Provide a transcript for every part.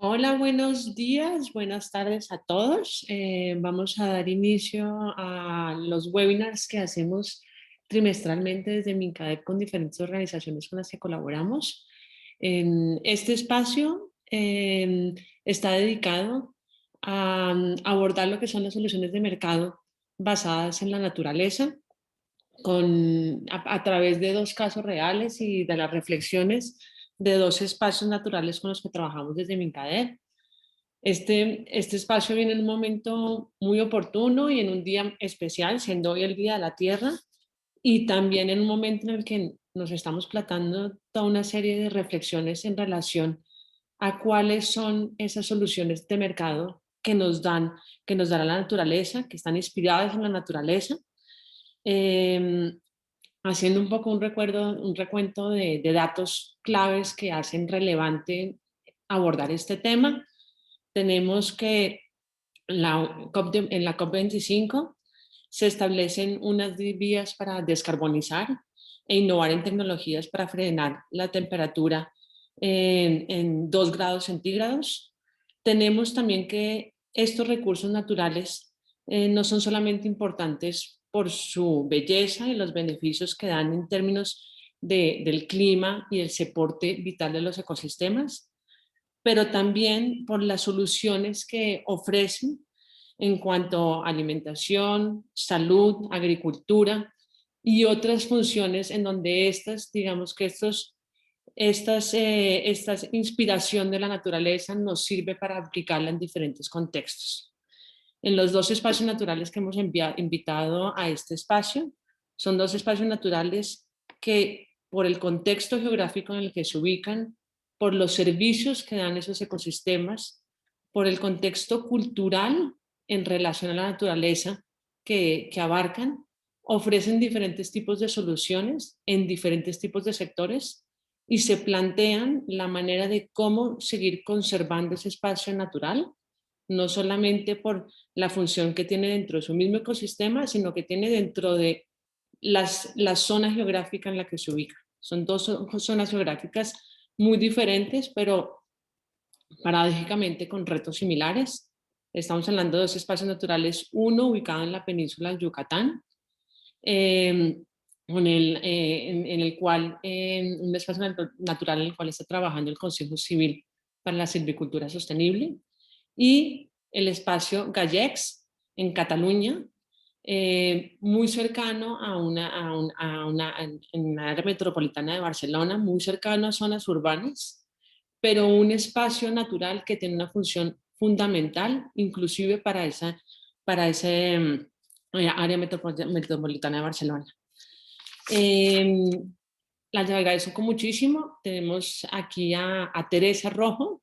Hola, buenos días, buenas tardes a todos. Vamos a dar inicio a los webinars que hacemos trimestralmente desde Mincadep con diferentes organizaciones con las que colaboramos. En este espacio está dedicado a abordar lo que son las soluciones de mercado basadas en la naturaleza, a través de dos casos reales y de las reflexiones de dos espacios naturales con los que trabajamos desde Mincadep. Este espacio viene en un momento muy oportuno y en un día especial, siendo hoy el Día de la Tierra, y también en un momento en el que nos estamos planteando toda una serie de reflexiones en relación a cuáles son esas soluciones de mercado que nos dará la naturaleza, que están inspiradas en la naturaleza, eh, haciendo un poco un recuento de datos claves que hacen relevante abordar este tema. Tenemos que en la COP25 se establecen unas vías para descarbonizar e innovar en tecnologías para frenar la temperatura en 2 grados centígrados. Tenemos también que estos recursos naturales no son solamente importantes por su belleza y los beneficios que dan en términos del clima y el soporte vital de los ecosistemas, pero también por las soluciones que ofrecen en cuanto a alimentación, salud, agricultura y otras funciones en donde digamos que esta inspiración de la naturaleza nos sirve para aplicarla en diferentes contextos. En los dos espacios naturales que hemos invitado a este espacio, son dos espacios naturales que por el contexto geográfico en el que se ubican, por los servicios que dan esos ecosistemas, por el contexto cultural en relación a la naturaleza que abarcan, ofrecen diferentes tipos de soluciones en diferentes tipos de sectores y se plantean la manera de cómo seguir conservando ese espacio natural, no solamente por la función que tiene dentro de su mismo ecosistema, sino que tiene dentro de la zona geográfica en la que se ubica. Son dos zonas geográficas muy diferentes, pero paradójicamente con retos similares. Estamos hablando de dos espacios naturales, uno ubicado en la península de Yucatán, eh, en el cual, un espacio natural en el cual está trabajando el Consejo Civil para la Silvicultura Sostenible, y el espacio Gallecs en Cataluña, muy cercano en una área metropolitana de Barcelona, muy cercano a zonas urbanas, pero un espacio natural que tiene una función fundamental, inclusive para ese área metropolitana de Barcelona. Eh, las agradezco muchísimo. Tenemos aquí a Teresa Rojo,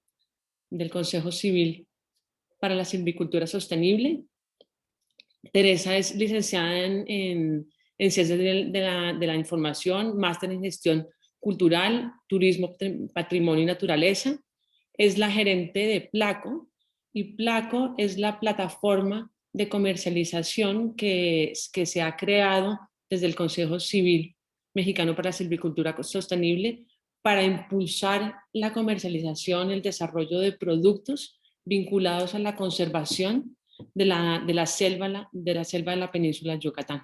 del Consejo Civil para la Silvicultura Sostenible. Teresa es licenciada en Ciencias de la Información, máster en Gestión Cultural, Turismo, Patrimonio y Naturaleza. Es la gerente de Placo, y Placo es la plataforma de comercialización que se ha creado desde el Consejo Civil Mexicano para la Silvicultura Sostenible para impulsar la comercialización, el desarrollo de productos vinculados a la conservación de la selva de la península de Yucatán.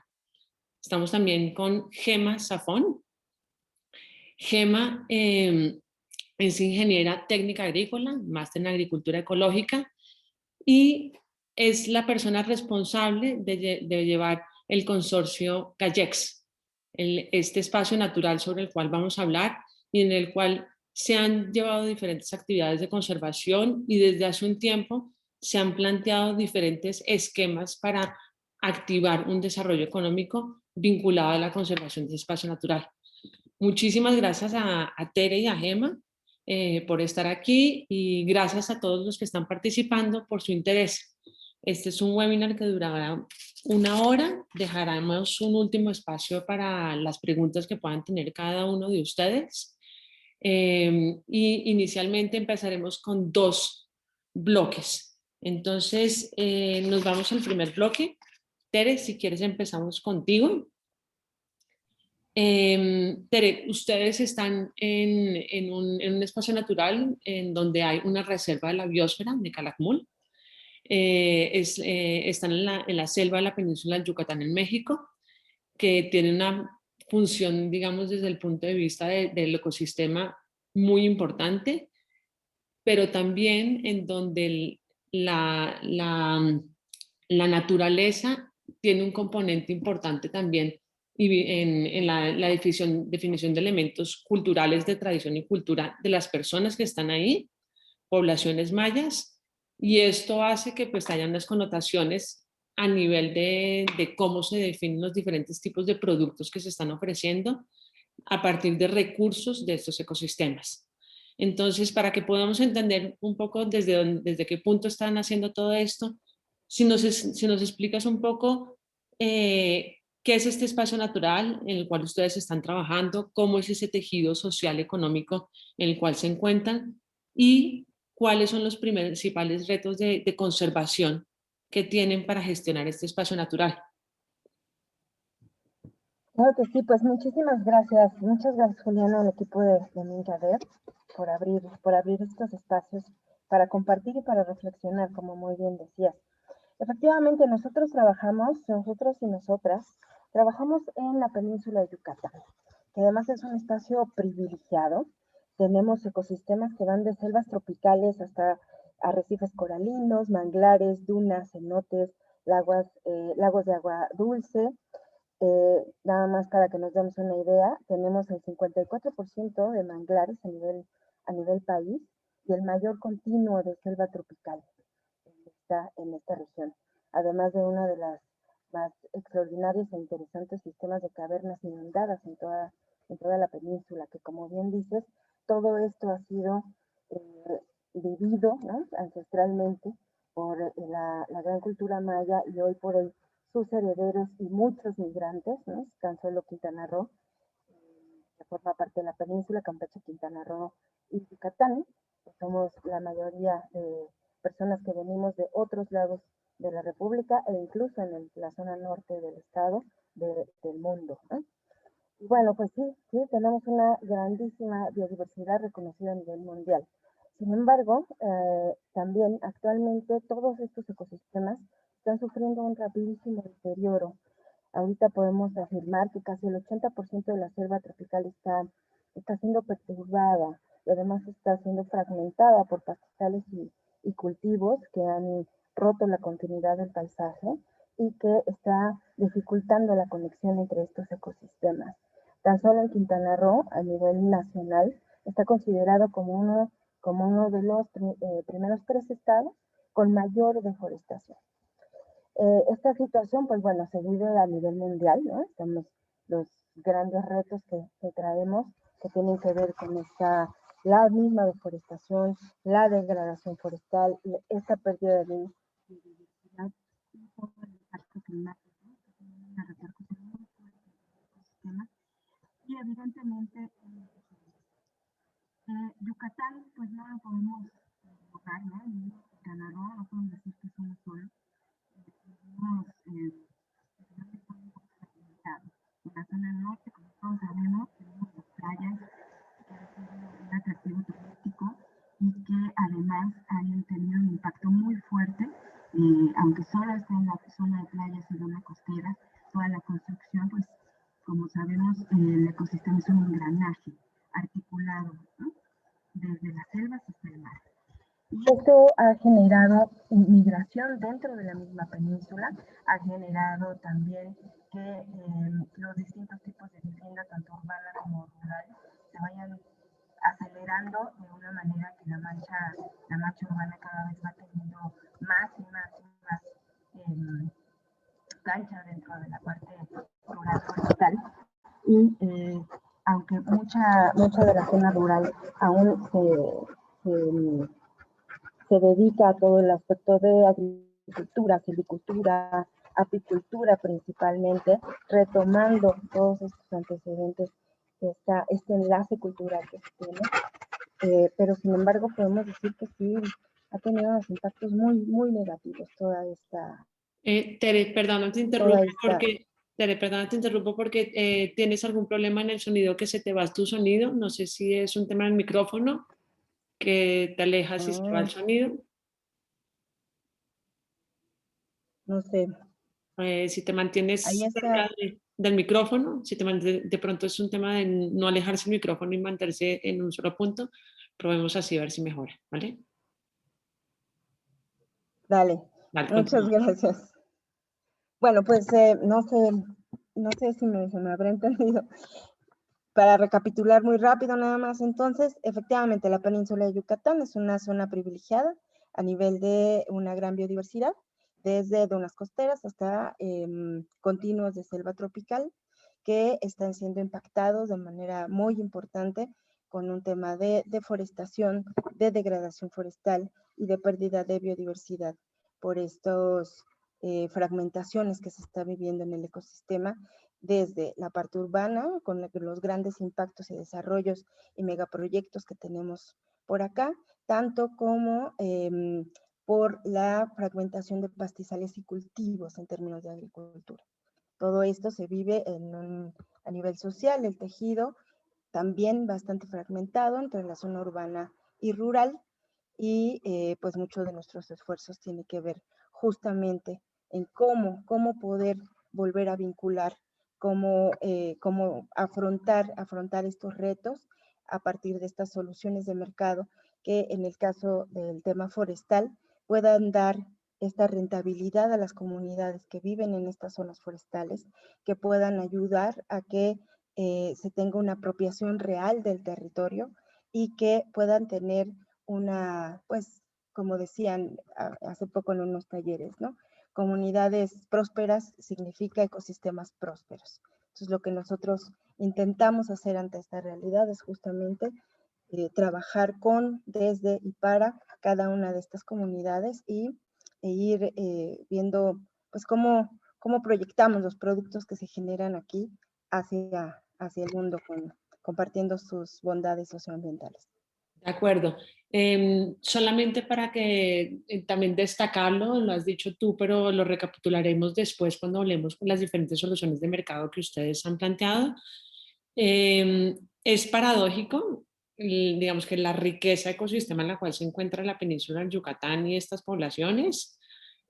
Estamos también con Gema Zafón. Gema es ingeniera técnica agrícola, máster en agricultura ecológica, y es la persona responsable de llevar el consorcio Gallecs, este espacio natural sobre el cual vamos a hablar y en el cual se han llevado diferentes actividades de conservación, y desde hace un tiempo se han planteado diferentes esquemas para activar un desarrollo económico vinculado a la conservación de ese espacio natural. Muchísimas gracias a Tere y a Gema por estar aquí, y gracias a todos los que están participando por su interés. Este es un webinar que durará 1 hora. Dejaremos un último espacio para las preguntas que puedan tener cada uno de ustedes. Y inicialmente empezaremos con 2 bloques. Entonces, nos vamos al primer bloque. Tere, si quieres empezamos contigo. Tere, ustedes están en un espacio natural en donde hay una reserva de la biosfera de Calakmul. Están en la selva de la península de Yucatán en México, que tiene una función, digamos, desde el punto de vista del ecosistema muy importante, pero también en donde la naturaleza tiene un componente importante también en la definición de elementos culturales de tradición y cultura de las personas que están ahí, poblaciones mayas, y esto hace que pues hayan unas connotaciones a nivel de cómo se definen los diferentes tipos de productos que se están ofreciendo a partir de recursos de estos ecosistemas. Entonces, para que podamos entender un poco desde qué punto están haciendo todo esto, si nos explicas un poco qué es este espacio natural en el cual ustedes están trabajando, cómo es ese tejido social económico en el cual se encuentran y cuáles son los principales retos de conservación que tienen para gestionar este espacio natural. Claro que sí, pues muchísimas gracias. Muchas gracias, Juliana, al equipo de Mincader por abrir estos espacios para compartir y para reflexionar, como muy bien decías. Efectivamente, nosotros y nosotras, trabajamos en la península de Yucatán, que además es un espacio privilegiado. Tenemos ecosistemas que van de selvas tropicales hasta arrecifes coralinos, manglares, dunas, cenotes, lagos de agua dulce. Nada más para que nos demos una idea, tenemos el 54% de manglares a nivel país y el mayor continuo de selva tropical en esta región, además de una de las más extraordinarios e interesantes sistemas de cavernas inundadas en toda la península, que como bien dices, todo esto ha sido vivido, ¿no?, ancestralmente por la gran cultura maya y hoy por hoy sus herederos y muchos migrantes, ¿no? Tan solo Quintana Roo, que forma parte de la península, Campeche, Quintana Roo y Yucatán, que somos la mayoría de personas que venimos de otros lados de la República e incluso en la zona norte del estado, del mundo, ¿no? Y bueno, pues sí, tenemos una grandísima biodiversidad reconocida a nivel mundial. Sin embargo, también actualmente todos estos ecosistemas están sufriendo un rapidísimo deterioro. Ahorita podemos afirmar que casi el 80% de la selva tropical está siendo perturbada y además está siendo fragmentada por pastizales y cultivos que han roto la continuidad del paisaje y que está dificultando la conexión entre estos ecosistemas. Tan solo en Quintana Roo, a nivel nacional, está considerado como uno de los primeros 3 estados con mayor deforestación. Esta situación, pues bueno, se vive a nivel mundial, ¿no? Estamos los grandes retos que traemos, que tienen que ver con la misma deforestación, la degradación forestal, esta pérdida de biodiversidad y todo el impacto climático, que tiene una repercusión muy fuerte en el ecosistema. Y evidentemente, Yucatán, pues no lo podemos tocar, ¿no? Ni Quintana Roo, no podemos decir que somos solos. Tenemos en la zona norte, como todos sabemos, tenemos las playas que han sido un atractivo turístico y que además han tenido un impacto muy fuerte, aunque solo está en la zona de playas y zona costera, toda la construcción, pues como sabemos, el ecosistema es un engranaje articulado, ¿no?, desde las selvas hasta el mar. Y esto ha generado migración dentro de la misma península, ha generado también que los distintos tipos de vivienda, tanto urbana como rural, se vayan acelerando de una manera que la mancha urbana cada vez va teniendo más y más cancha dentro de la parte rural forestal. Y aunque mucha de la zona rural aún se dedica a todo el aspecto de agricultura, silvicultura, apicultura principalmente, retomando todos estos antecedentes, este enlace cultural que se tiene, pero sin embargo podemos decir que sí ha tenido unos impactos muy, muy negativos Tere, perdón, no te interrumpo porque Tere, perdona, te interrumpo porque tienes algún problema en el sonido, que se te va tu sonido. No sé si es un tema del micrófono, que te alejas y se te va el Ah, sonido. no sé, Si te ahí mantienes está. cerca del micrófono, si te de pronto es un tema de no alejarse el micrófono y mantenerse en un solo punto, probemos así a ver si mejora, ¿vale? Dale, Vale, muchas continúa. gracias. Bueno, pues no sé si se me habrá entendido. Para recapitular muy rápido nada más, entonces, efectivamente, la península de Yucatán es una zona privilegiada a nivel de una gran biodiversidad, desde dunas costeras hasta continuos de selva tropical, que están siendo impactados de manera muy importante con un tema de deforestación, de degradación forestal y de pérdida de biodiversidad por estas fragmentaciones que se está viviendo en el ecosistema desde la parte urbana, con los grandes impactos y desarrollos y megaproyectos que tenemos por acá, tanto como por la fragmentación de pastizales y cultivos en términos de agricultura. Todo esto se vive a nivel social, el tejido también bastante fragmentado entre la zona urbana y rural, y pues muchos de nuestros esfuerzos tienen que ver justamente en cómo poder volver a vincular, cómo afrontar estos retos a partir de estas soluciones de mercado que en el caso del tema forestal puedan dar esta rentabilidad a las comunidades que viven en estas zonas forestales, que puedan ayudar a que se tenga una apropiación real del territorio y que puedan tener una, pues, como decían hace poco en unos talleres, ¿no? Comunidades prósperas significa ecosistemas prósperos. Entonces, lo que nosotros intentamos hacer ante esta realidad es justamente trabajar con, desde y para cada una de estas comunidades e ir viendo, pues, cómo proyectamos los productos que se generan aquí hacia el mundo, compartiendo sus bondades socioambientales. De acuerdo. Solamente para que también destacarlo, lo has dicho tú, pero lo recapitularemos después cuando hablemos con las diferentes soluciones de mercado que ustedes han planteado. Es paradójico, digamos que la riqueza ecosistema en la cual se encuentra la península del Yucatán y estas poblaciones,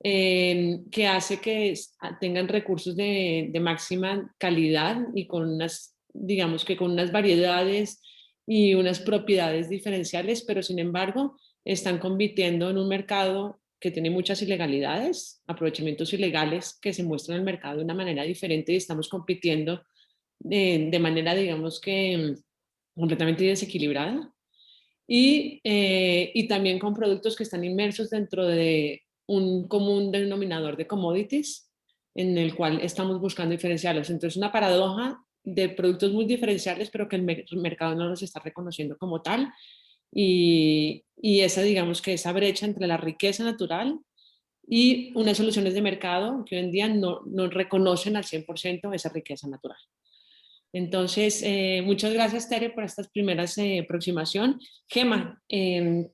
que hace que tengan recursos de máxima calidad y con unas, digamos que con unas variedades y unas propiedades diferenciales, pero sin embargo están compitiendo en un mercado que tiene muchas ilegalidades, aprovechamientos ilegales que se muestran en el mercado de una manera diferente, y estamos compitiendo de manera, digamos que completamente desequilibrada. Y también con productos que están inmersos dentro de un común denominador de commodities en el cual estamos buscando diferenciarlos. Entonces, una paradoja de productos muy diferenciales, pero que el mercado no los está reconociendo como tal. Y esa, digamos que esa brecha entre la riqueza natural y unas soluciones de mercado que hoy en día no reconocen al 100% esa riqueza natural. Entonces, muchas gracias, Tere, por estas primeras aproximación. Gema,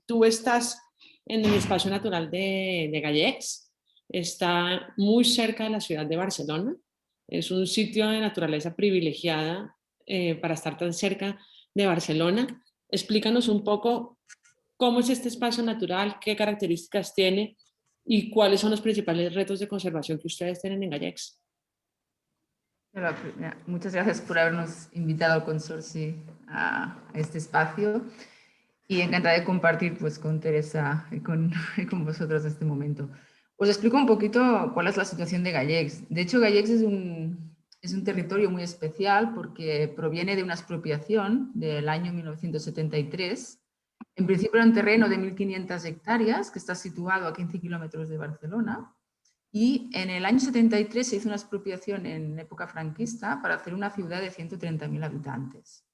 tú estás en el espacio natural de Gallecs, está muy cerca de la ciudad de Barcelona, es un sitio de naturaleza privilegiada para estar tan cerca de Barcelona. Explícanos un poco cómo es este espacio natural, qué características tiene y cuáles son los principales retos de conservación que ustedes tienen en Gallecs. Muchas gracias por habernos invitado al consorcio a este espacio y encantada de compartir pues, con Teresa y con vosotros este momento. Os explico un poquito cuál es la situación de Gallecs. De hecho, Gallecs es un territorio muy especial porque proviene de una expropiación del año 1973. En principio era un terreno de 1.500 hectáreas que está situado a 15 kilómetros de Barcelona. Y en el año 73 se hizo una expropiación en época franquista para hacer una ciudad de 130.000 habitantes.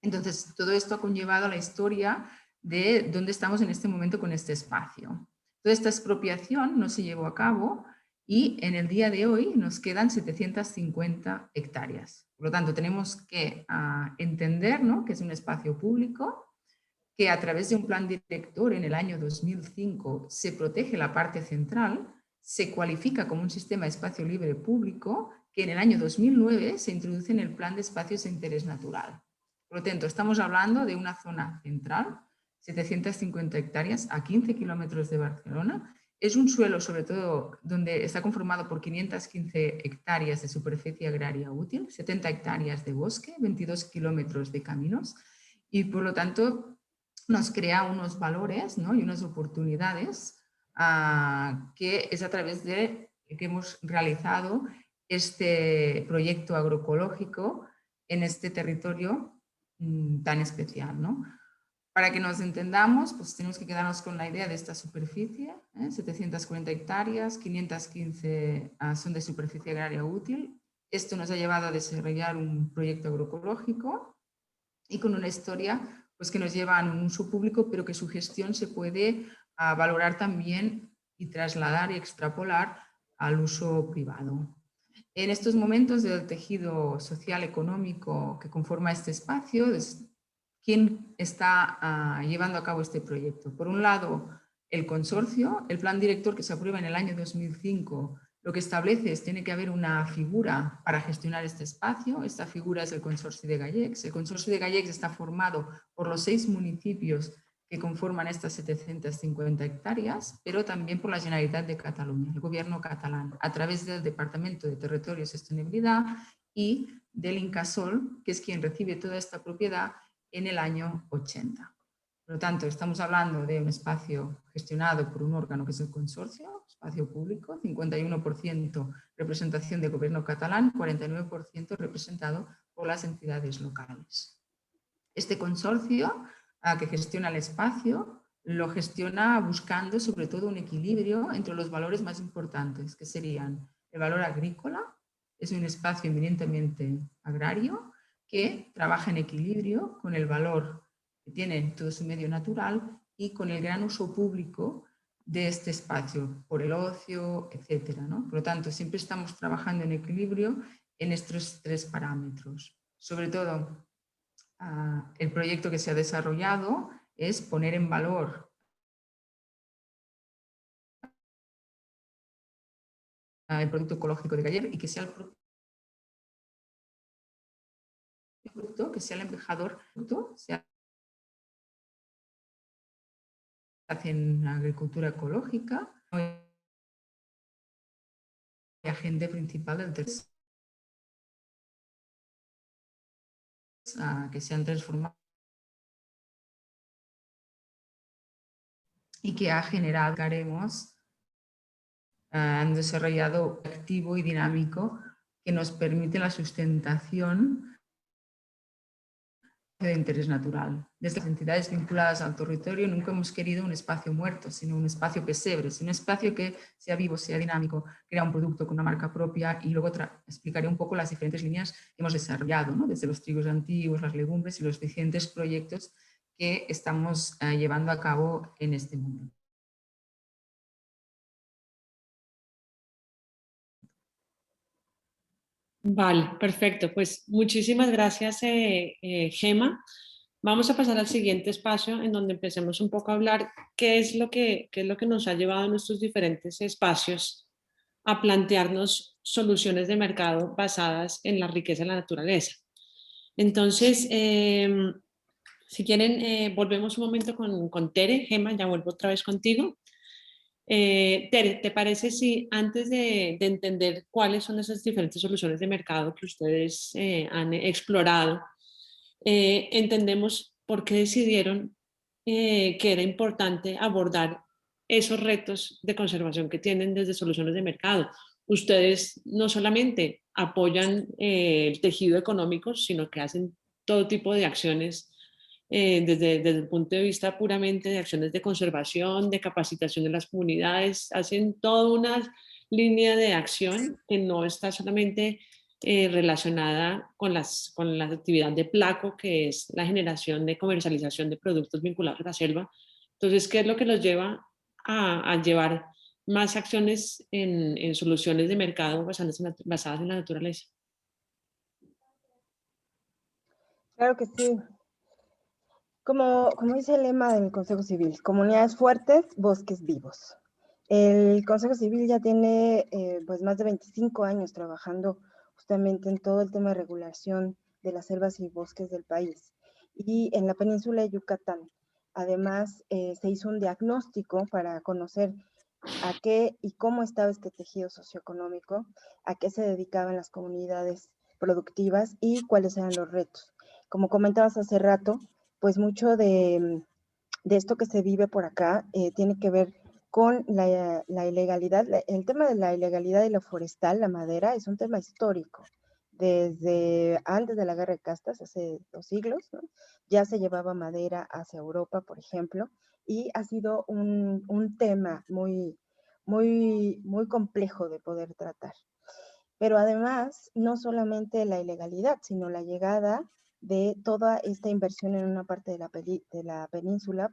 Entonces, todo esto ha conllevado a la historia de dónde estamos en este momento con este espacio. Toda esta expropiación no se llevó a cabo y en el día de hoy nos quedan 750 hectáreas. Por lo tanto, tenemos que entender, ¿no?, que es un espacio público, que a través de un plan director en el año 2005 se protege la parte central se cualifica como un sistema de espacio libre público que en el año 2009 se introduce en el Plan de Espacios de Interés Natural. Por lo tanto, estamos hablando de una zona central, 750 hectáreas a 15 kilómetros de Barcelona. Es un suelo, sobre todo, donde está conformado por 515 hectáreas de superficie agraria útil, 70 hectáreas de bosque, 22 kilómetros de caminos y, por lo tanto, nos crea unos valores, ¿no?, y unas oportunidades que es a través de que hemos realizado este proyecto agroecológico en este territorio tan especial, ¿no? Para que nos entendamos, pues tenemos que quedarnos con la idea de esta superficie, 740 hectáreas, 515 son de superficie agraria útil. Esto nos ha llevado a desarrollar un proyecto agroecológico y con una historia pues, que nos lleva a un uso público, pero que su gestión se puede valorar también y trasladar y extrapolar al uso privado. En estos momentos del tejido social económico que conforma este espacio, ¿quién está llevando a cabo este proyecto? Por un lado, el consorcio, el plan director que se aprueba en el año 2005, lo que establece es que tiene que haber una figura para gestionar este espacio. Esta figura es el consorcio de Gallecs. El consorcio de Gallecs está formado por los 6 municipios que conforman estas 750 hectáreas, pero también por la Generalitat de Cataluña, el gobierno catalán, a través del Departamento de Territorio y Sostenibilidad y del Incasòl, que es quien recibe toda esta propiedad en el año 80. Por lo tanto, estamos hablando de un espacio gestionado por un órgano que es el consorcio, espacio público, 51% representación del gobierno catalán, 49% representado por las entidades locales. Este consorcio que gestiona el espacio lo gestiona buscando sobre todo un equilibrio entre los valores más importantes, que serían el valor agrícola, es un espacio eminentemente agrario, que trabaja en equilibrio con el valor que tiene todo su medio natural y con el gran uso público de este espacio, por el ocio, etcétera, ¿no? Por lo tanto, siempre estamos trabajando en equilibrio en estos 3 parámetros. Sobre todo, el proyecto que se ha desarrollado es poner en valor el producto ecológico de Gallecs y que sea el producto, que sea el embajador, se hace en agricultura ecológica, la agenda principal del tercer que se han transformado y que ha generado, han desarrollado un activo y dinámico que nos permite la sustentación de interés natural. Desde las entidades vinculadas al territorio nunca hemos querido un espacio muerto, sino un espacio pesebre, un espacio que sea vivo, sea dinámico, crea un producto con una marca propia y luego explicaré un poco las diferentes líneas que hemos desarrollado, ¿no? Desde los trigos antiguos, las legumbres y los diferentes proyectos que estamos llevando a cabo en este momento. Vale, perfecto. Pues muchísimas gracias, Gema. Vamos a pasar al siguiente espacio en donde empecemos un poco a hablar qué es lo que nos ha llevado en estos diferentes espacios a plantearnos soluciones de mercado basadas en la riqueza de la naturaleza. Entonces, si quieren, volvemos un momento con Tere. Gema, ya vuelvo otra vez contigo. Tere, ¿te parece si antes de entender cuáles son esas diferentes soluciones de mercado que ustedes han explorado, entendemos por qué decidieron que era importante abordar esos retos de conservación que tienen desde soluciones de mercado? Ustedes no solamente apoyan el tejido económico, sino que hacen todo tipo de acciones desde el punto de vista puramente de acciones de conservación, de capacitación de las comunidades, hacen toda una línea de acción que no está solamente relacionada con la actividad de Placo, que es la generación de comercialización de productos vinculados a la selva. Entonces, ¿qué es lo que los lleva a llevar más acciones en soluciones de mercado basadas en la naturaleza? Claro que sí. Como dice el lema del Consejo Civil, comunidades fuertes, bosques vivos. El Consejo Civil ya tiene pues más de 25 años trabajando justamente en todo el tema de regulación de las selvas y bosques del país. Y en la península de Yucatán, además, se hizo un diagnóstico para conocer a qué y cómo estaba este tejido socioeconómico, a qué se dedicaban las comunidades productivas y cuáles eran los retos. Como comentabas hace rato, pues mucho de esto que se vive por acá tiene que ver con la ilegalidad. El tema de la ilegalidad y la forestal, la madera, es un tema histórico. Desde antes de la guerra de castas, hace 2 siglos, ¿no? Ya se llevaba madera hacia Europa, por ejemplo, y ha sido un tema muy complejo de poder tratar. Pero además, no solamente la ilegalidad, sino la llegada de toda esta inversión en una parte de la península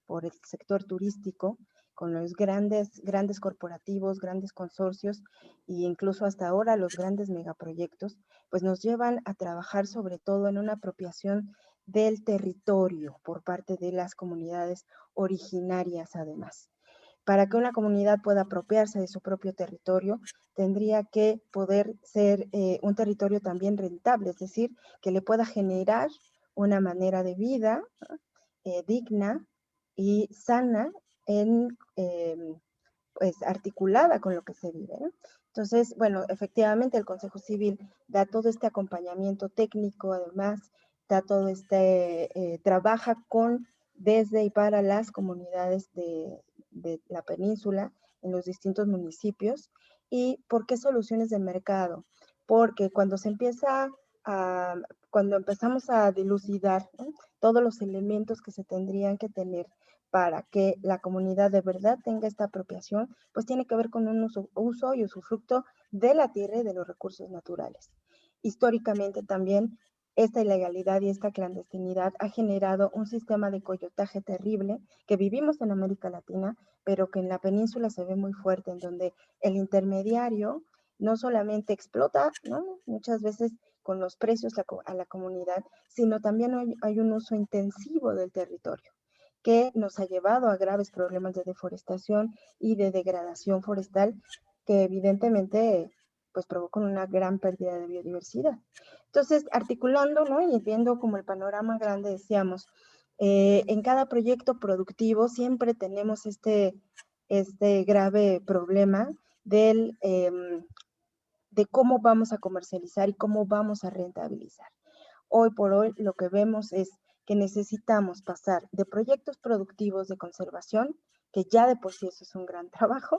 por el sector turístico, con los grandes corporativos, grandes consorcios e incluso hasta ahora los grandes megaproyectos, pues nos llevan a trabajar sobre todo en una apropiación del territorio por parte de las comunidades originarias además. Para que una comunidad pueda apropiarse de su propio territorio, tendría que poder ser un territorio también rentable, es decir, que le pueda generar una manera de vida digna y sana pues articulada con lo que se vive, ¿no? Entonces, bueno, efectivamente el Consejo Civil da todo este acompañamiento técnico, además, da todo trabaja desde y para las comunidades de la península en los distintos municipios. ¿Y por qué soluciones de mercado? Porque cuando empezamos a dilucidar, ¿no?, todos los elementos que se tendrían que tener para que la comunidad de verdad tenga esta apropiación, pues tiene que ver con un uso y usufructo de la tierra y de los recursos naturales. Históricamente también esta ilegalidad y esta clandestinidad ha generado un sistema de coyotaje terrible que vivimos en América Latina, pero que en la península se ve muy fuerte, en donde el intermediario no solamente explota, ¿no?, muchas veces con los precios a la comunidad, sino también hay un uso intensivo del territorio que nos ha llevado a graves problemas de deforestación y de degradación forestal que evidentemente pues provocan una gran pérdida de biodiversidad. Entonces, articulando, ¿no?, y viendo como el panorama grande, decíamos, en cada proyecto productivo siempre tenemos este grave problema de cómo vamos a comercializar y cómo vamos a rentabilizar. Hoy por hoy lo que vemos es que necesitamos pasar de proyectos productivos de conservación, que ya de por sí eso es un gran trabajo,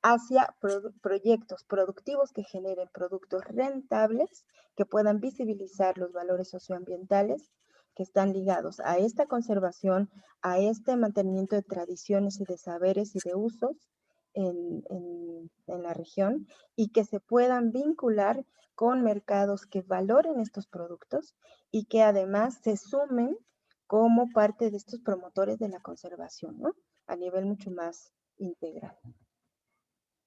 hacia proyectos productivos que generen productos rentables, que puedan visibilizar los valores socioambientales que están ligados a esta conservación, a este mantenimiento de tradiciones y de saberes y de usos en la región, y que se puedan vincular con mercados que valoren estos productos y que además se sumen como parte de estos promotores de la conservación, ¿no?, a nivel mucho más integral.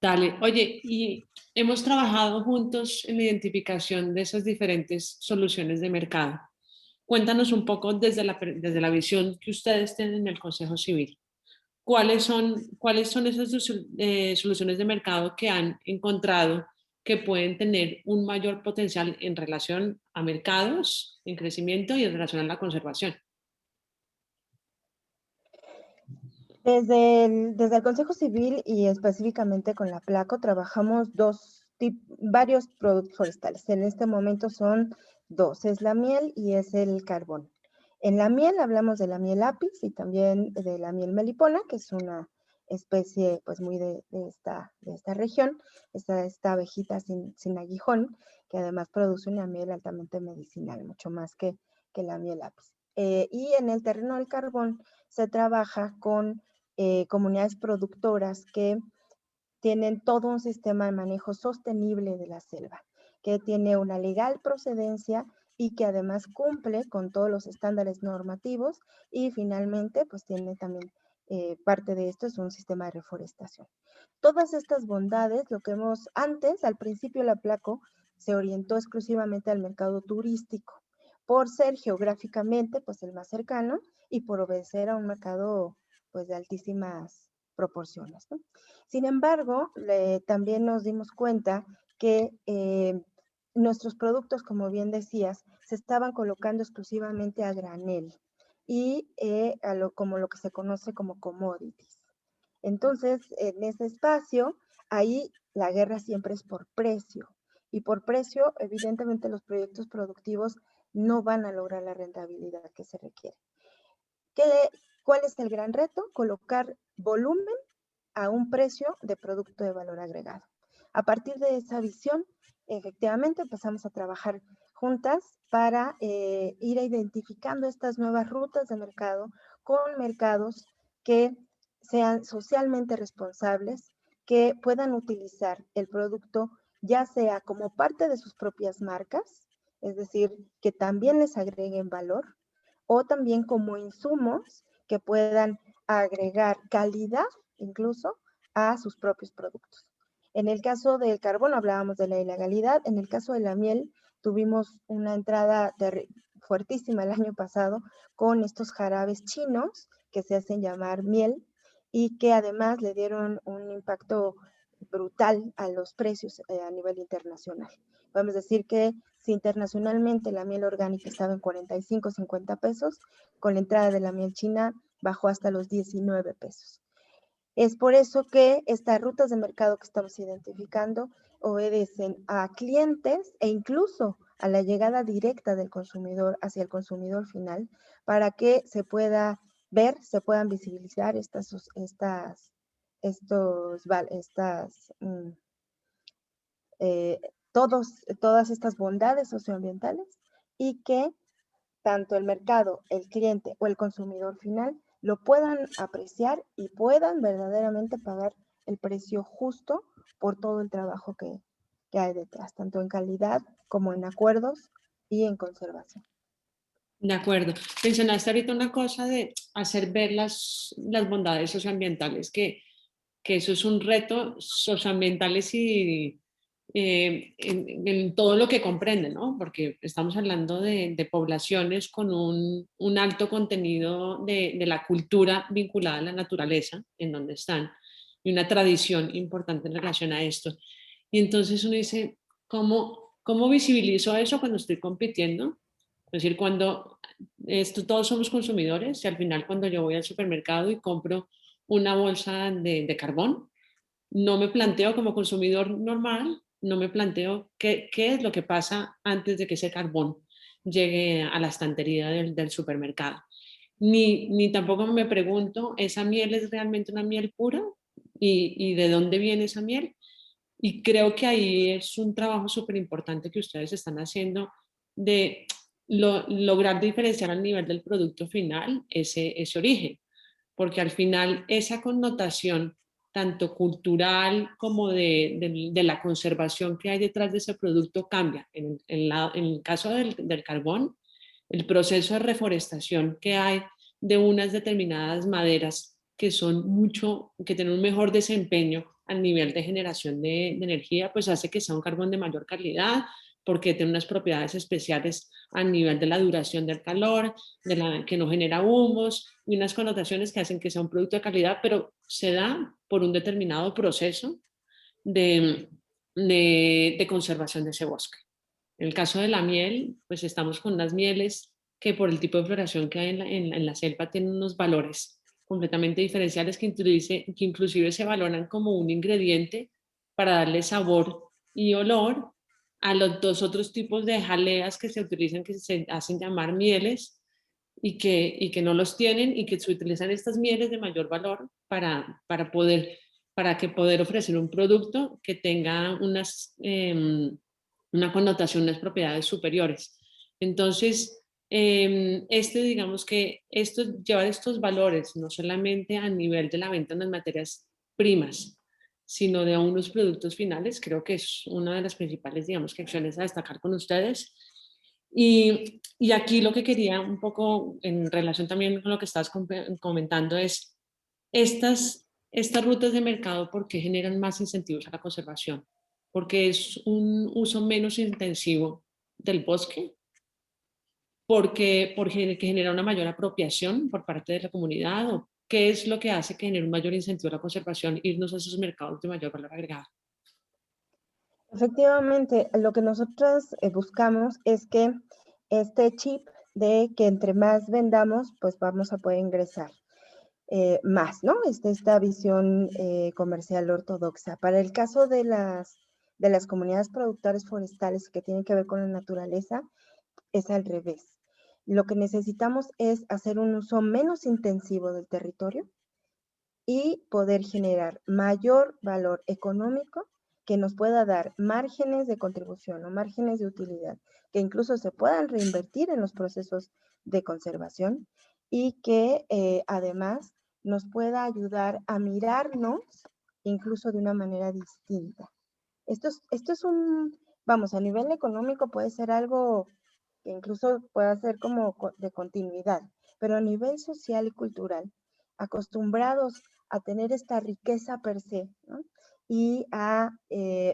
Dale, oye, y hemos trabajado juntos en la identificación de esas diferentes soluciones de mercado. Cuéntanos un poco desde la visión que ustedes tienen en el Consejo Civil. ¿Cuáles son esas soluciones de mercado que han encontrado que pueden tener un mayor potencial en relación a mercados, en crecimiento y en relación a la conservación? Desde el Consejo Civil y específicamente con la Placo trabajamos varios productos forestales. En este momento son dos, es la miel y es el carbón. En la miel hablamos de la miel apis y también de la miel melipona, que es una especie pues muy de esta región, esta abejita sin aguijón, que además produce una miel altamente medicinal, mucho más que la miel apis. Y en el terreno del carbón se trabaja con comunidades productoras que tienen todo un sistema de manejo sostenible de la selva, que tiene una legal procedencia y que además cumple con todos los estándares normativos, y finalmente pues tiene también parte de esto es un sistema de reforestación. Todas estas bondades, lo que antes, al principio la Placo se orientó exclusivamente al mercado turístico, por ser geográficamente pues el más cercano y por obedecer a un mercado pues de altísimas proporciones, ¿no? Sin embargo, también nos dimos cuenta que nuestros productos, como bien decías, se estaban colocando exclusivamente a granel y como lo que se conoce como commodities. Entonces, en ese espacio, ahí la guerra siempre es por precio. Y por precio, evidentemente, los proyectos productivos no van a lograr la rentabilidad que se requiere. ¿Cuál es el gran reto? Colocar volumen a un precio de producto de valor agregado. A partir de esa visión, efectivamente empezamos a trabajar juntas para ir identificando estas nuevas rutas de mercado con mercados que sean socialmente responsables, que puedan utilizar el producto ya sea como parte de sus propias marcas, es decir, que también les agreguen valor, o también como insumos que puedan agregar calidad incluso a sus propios productos. En el caso del carbón hablábamos de la ilegalidad, en el caso de la miel tuvimos una entrada fuertísima el año pasado con estos jarabes chinos que se hacen llamar miel y que además le dieron un impacto brutal a los precios a nivel internacional. Podemos decir que si internacionalmente la miel orgánica estaba en 45, 50 pesos, con la entrada de la miel china bajó hasta los 19 pesos. Es por eso que estas rutas de mercado que estamos identificando obedecen a clientes e incluso a la llegada directa del consumidor hacia el consumidor final para que se pueda ver, se puedan visibilizar todas estas bondades socioambientales y que tanto el mercado, el cliente o el consumidor final lo puedan apreciar y puedan verdaderamente pagar el precio justo por todo el trabajo que hay detrás, tanto en calidad como en acuerdos y en conservación. De acuerdo. Mencionaste ahorita una cosa de hacer ver las bondades socioambientales, que eso es un reto socioambientales y en todo lo que comprende, ¿no? Porque estamos hablando de poblaciones con un alto contenido de la cultura vinculada a la naturaleza, en donde están, y una tradición importante en relación a esto. Y entonces uno dice, ¿cómo visibilizo eso cuando estoy compitiendo? Es decir, todos somos consumidores y al final cuando yo voy al supermercado y compro una bolsa de carbón, no me planteo como consumidor normal, no me planteo qué es lo que pasa antes de que ese carbón llegue a la estantería del supermercado. Ni tampoco me pregunto, ¿esa miel es realmente una miel pura? ¿Y de dónde viene esa miel? Y creo que ahí es un trabajo súper importante que ustedes están haciendo de lograr diferenciar al nivel del producto final ese origen, porque al final esa connotación tanto cultural como de la conservación que hay detrás de ese producto cambia. En el caso del carbón, el proceso de reforestación que hay de unas determinadas maderas que tienen un mejor desempeño al nivel de generación de energía, pues hace que sea un carbón de mayor calidad, porque tiene unas propiedades especiales a nivel de la duración del calor, que no genera humos, y unas connotaciones que hacen que sea un producto de calidad, pero se da por un determinado proceso de conservación de ese bosque. En el caso de la miel, pues estamos con unas mieles que por el tipo de floración que hay en la selva tienen unos valores completamente diferenciales que inclusive se valoran como un ingrediente para darle sabor y olor a los dos otros tipos de jaleas que se utilizan, que se hacen llamar mieles y que no los tienen y que se utilizan estas mieles de mayor valor para poder ofrecer un producto que tenga una connotación, unas propiedades superiores. Entonces, digamos que llevar estos valores, no solamente a nivel de la venta en las materias primas, sino de unos productos finales, creo que es una de las principales, digamos, que acciones a destacar con ustedes. Y aquí lo que quería un poco en relación también con lo que estabas comentando es estas rutas de mercado, ¿por qué generan más incentivos a la conservación? Porque es un uso menos intensivo del bosque, porque genera una mayor apropiación por parte de la comunidad ¿qué es lo que hace que genere un mayor incentivo a la conservación, irnos a esos mercados de mayor valor agregado? Efectivamente, lo que nosotros buscamos es que este chip de que entre más vendamos, pues vamos a poder ingresar más, ¿no? Esta visión comercial ortodoxa. Para el caso de las comunidades productoras forestales que tienen que ver con la naturaleza, es al revés. Lo que necesitamos es hacer un uso menos intensivo del territorio y poder generar mayor valor económico que nos pueda dar márgenes de contribución o márgenes de utilidad que incluso se puedan reinvertir en los procesos de conservación y que además nos pueda ayudar a mirarnos incluso de una manera distinta. Esto es vamos, a nivel económico puede ser algo que incluso pueda ser como de continuidad, pero a nivel social y cultural, acostumbrados a tener esta riqueza per se, ¿no? Y a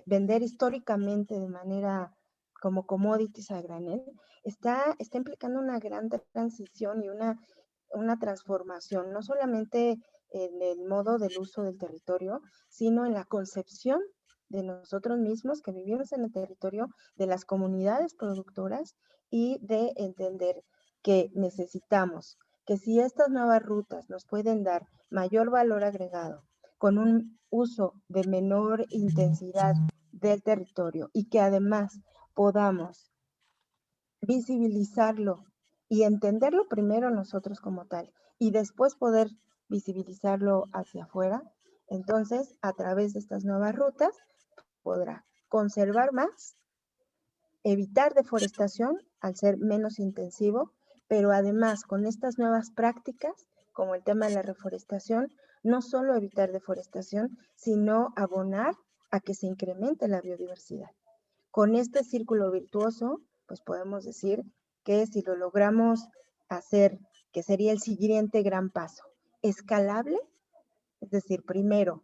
vender históricamente de manera como commodities a granel, está implicando una gran transición y una transformación, no solamente en el modo del uso del territorio, sino en la concepción de nosotros mismos que vivimos en el territorio, de las comunidades productoras y de entender que necesitamos que si estas nuevas rutas nos pueden dar mayor valor agregado con un uso de menor intensidad del territorio y que además podamos visibilizarlo y entenderlo primero nosotros como tal y después poder visibilizarlo hacia afuera, entonces a través de estas nuevas rutas podrá conservar más, evitar deforestación al ser menos intensivo, pero además con estas nuevas prácticas, como el tema de la reforestación, no solo evitar deforestación, sino abonar a que se incremente la biodiversidad. Con este círculo virtuoso, pues podemos decir que si lo logramos hacer, que sería el siguiente gran paso, escalable, es decir, primero,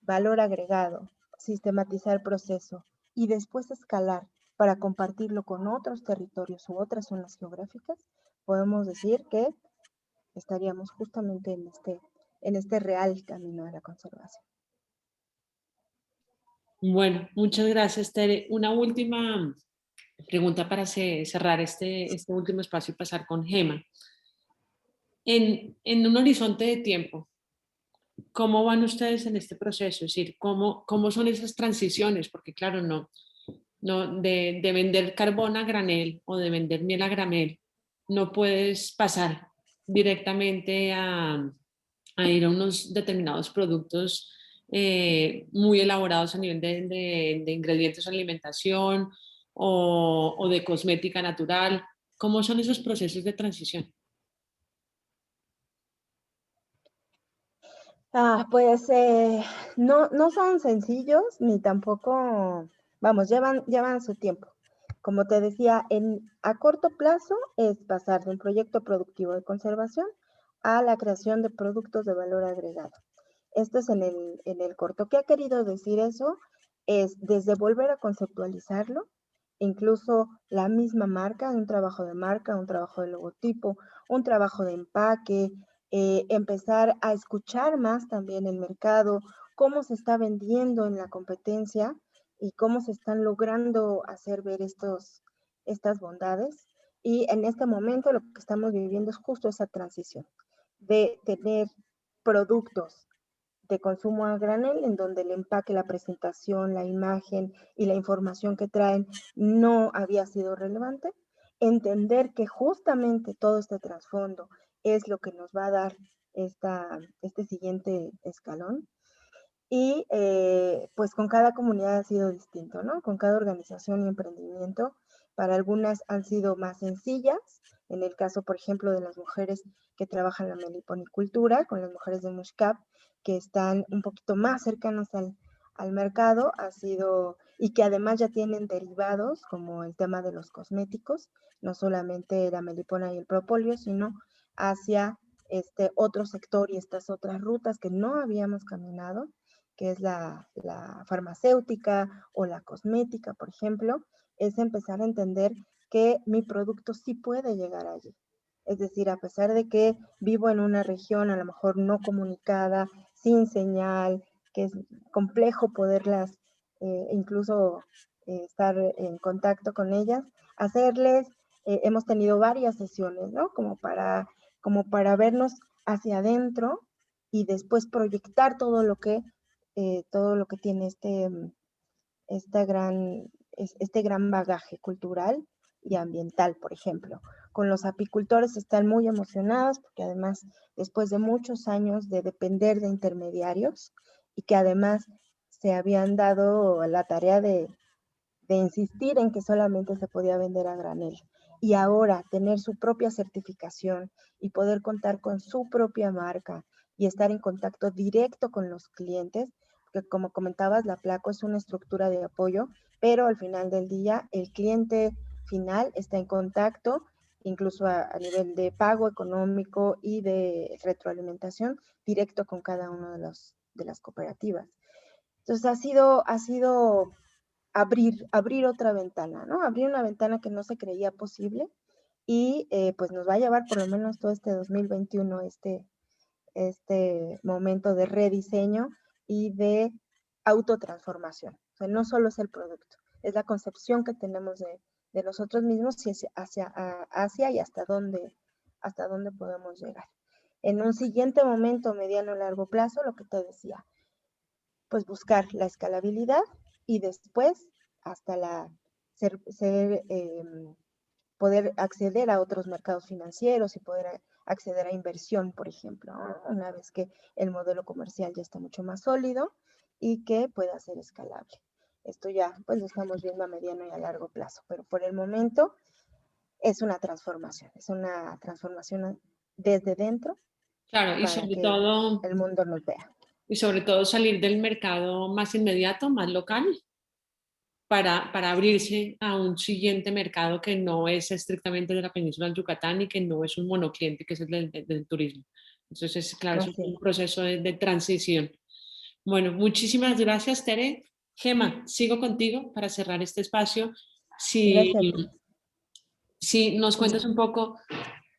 valor agregado, sistematizar el proceso y después escalar para compartirlo con otros territorios u otras zonas geográficas, podemos decir que estaríamos justamente en este real camino de la conservación. Bueno, muchas gracias, Tere. Una última pregunta para cerrar este último espacio y pasar con Gema. En un horizonte de tiempo, ¿cómo van ustedes en este proceso? Es decir, ¿cómo son esas transiciones? Porque claro, no de vender carbón a granel o de vender miel a granel, no puedes pasar directamente a ir a unos determinados productos muy elaborados a nivel de ingredientes de alimentación o de cosmética natural. ¿Cómo son esos procesos de transición? Pues no son sencillos ni tampoco, vamos, llevan su tiempo. Como te decía, a corto plazo es pasar de un proyecto productivo de conservación a la creación de productos de valor agregado. Esto es en el corto. ¿Qué ha querido decir eso? Es desde volver a conceptualizarlo, incluso la misma marca, un trabajo de marca, un trabajo de logotipo, un trabajo de empaque, empezar a escuchar más también el mercado, cómo se está vendiendo en la competencia y cómo se están logrando hacer ver estas bondades. Y en este momento lo que estamos viviendo es justo esa transición de tener productos de consumo a granel, en donde el empaque, la presentación, la imagen y la información que traen no había sido relevante. Entender que justamente todo este trasfondo es lo que nos va a dar este siguiente escalón. Y pues con cada comunidad ha sido distinto, ¿no? Con cada organización y emprendimiento. Para algunas han sido más sencillas, en el caso, por ejemplo, de las mujeres que trabajan la meliponicultura, con las mujeres de Mushkap, que están un poquito más cercanas al mercado, ha sido, y que además ya tienen derivados, como el tema de los cosméticos, no solamente la melipona y el propóleo, sino hacia este otro sector y estas otras rutas que no habíamos caminado, que es la farmacéutica o la cosmética, por ejemplo, es empezar a entender que mi producto sí puede llegar allí. Es decir, a pesar de que vivo en una región a lo mejor no comunicada, sin señal, que es complejo poderlas incluso estar en contacto con ellas, hacerles, hemos tenido varias sesiones, ¿no? Como para vernos hacia adentro y después proyectar todo lo que tiene este gran bagaje cultural y ambiental, por ejemplo. Con los apicultores están muy emocionados porque además, después de muchos años de depender de intermediarios y que además se habían dado la tarea de insistir en que solamente se podía vender a granel y ahora tener su propia certificación y poder contar con su propia marca y estar en contacto directo con los clientes, porque como comentabas, la Placo es una estructura de apoyo, pero al final del día el cliente final está en contacto, incluso a nivel de pago económico y de retroalimentación, directo con cada uno de las cooperativas. Entonces ha sido abrir otra ventana, ¿no? Abrir una ventana que no se creía posible y pues nos va a llevar por lo menos todo este 2021, este momento de rediseño y de autotransformación. O sea, no solo es el producto, es la concepción que tenemos de nosotros mismos y hacia y hasta dónde podemos llegar. En un siguiente momento, mediano o largo plazo, lo que te decía, pues buscar la escalabilidad y después hasta poder acceder a otros mercados financieros y poder acceder a inversión, por ejemplo, ¿no? Una vez que el modelo comercial ya está mucho más sólido y que pueda ser escalable. Esto ya pues lo estamos viendo a mediano y a largo plazo, pero por el momento es una transformación desde dentro Claro, para que el mundo nos vea. y sobre todo salir del mercado más inmediato, más local, para abrirse a un siguiente mercado que no es estrictamente de la península del Yucatán y que no es un monocliente, que es el del turismo. Entonces, claro, es un proceso de transición. Bueno, muchísimas gracias, Tere. Gema, sigo contigo para cerrar este espacio. Si, si nos cuentas un poco